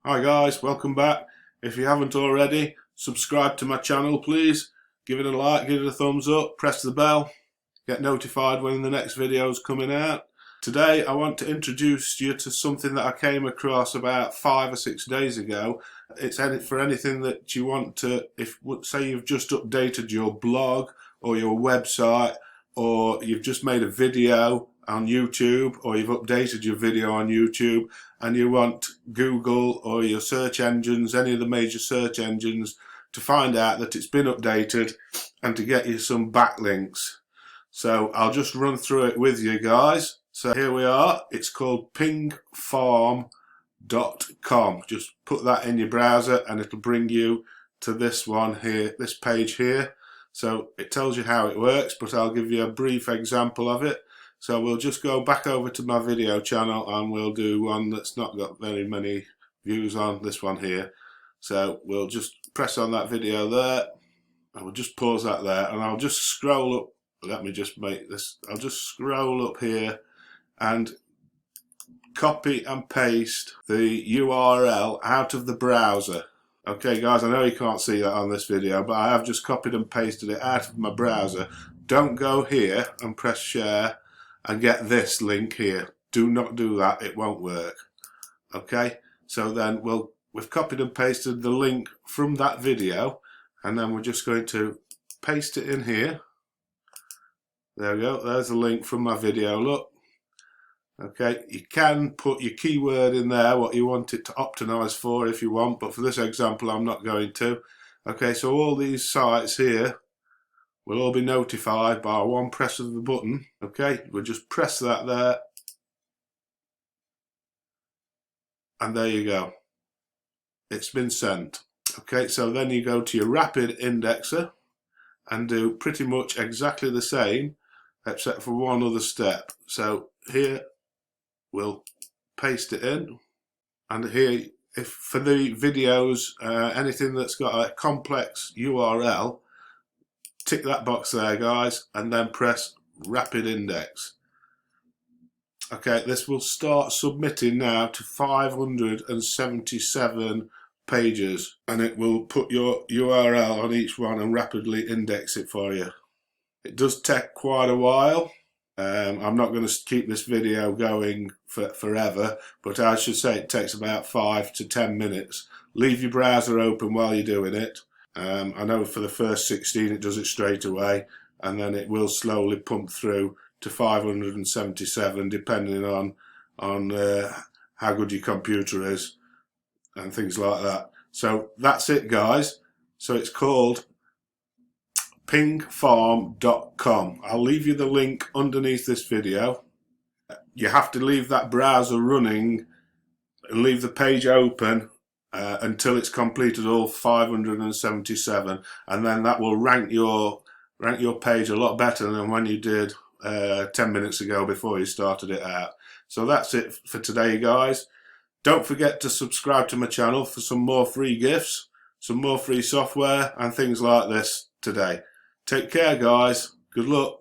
Hi guys, welcome back. If you haven't already, subscribe to my channel please. Give it a like, give it a thumbs up, press the bell, get notified when the next video is coming out. Today I want to introduce you to something that I came across about 5 or 6 days ago. It's for anything that you want to, if say you've just updated your blog or your website, or you've just made a video on YouTube, or you've updated your video on YouTube and you want Google or your search engines, any of the major search engines, to find out that it's been updated and to get you some backlinks. So I'll just run through it with you guys. So here we are. It's called pingfarm.com. Just put that in your browser and it'll bring you to this one here, this page here. So it tells you how it works, but I'll give you a brief example of it. So we'll just go back over to my video channel and we'll do one that's not got very many views on, this one here. So we'll just press on that video there. I will just pause that there and I'll just scroll up. Let me just make this. I'll just scroll up here and copy and paste the URL out of the browser. Okay guys, I know you can't see that on this video, but I have just copied and pasted it out of my browser. Don't go here and press share and get this link here. Do not do that, it won't work. Okay, so then we've copied and pasted the link from that video, and then we're just going to paste it in here. There we go, there's the link from my video, look. Okay, you can put your keyword in there, what you want it to optimize for if you want, but for this example I'm not going to. Okay, so all these sites here will all be notified by one press of the button. Okay, we'll just press that there, and there you go, it's been sent. Okay, so then you go to your rapid indexer and do pretty much exactly the same except for one other step. So here we'll paste it in, and here, if for the videos, anything that's got a complex URL, tick that box there guys, and then press rapid index. Okay, this will start submitting now to 577 pages, and it will put your URL on each one and rapidly index it for you. It does take quite a while. I'm not going to keep this video going forever, but I should say it takes about 5 to 10 minutes. Leave your browser open while you're doing it. I know for the first 16 it does it straight away, and then it will slowly pump through to 577 depending on how good your computer is and things like that. So that's it guys. So it's called pingfarm.com. I'll leave you the link underneath this video. You have to leave that browser running and leave the page open until it's completed all 577, and then that will rank your page a lot better than when you did 10 minutes ago before you started it out. So that's it for today guys. Don't forget to subscribe to my channel for some more free gifts, some more free software and things like this today. Take care guys, good luck.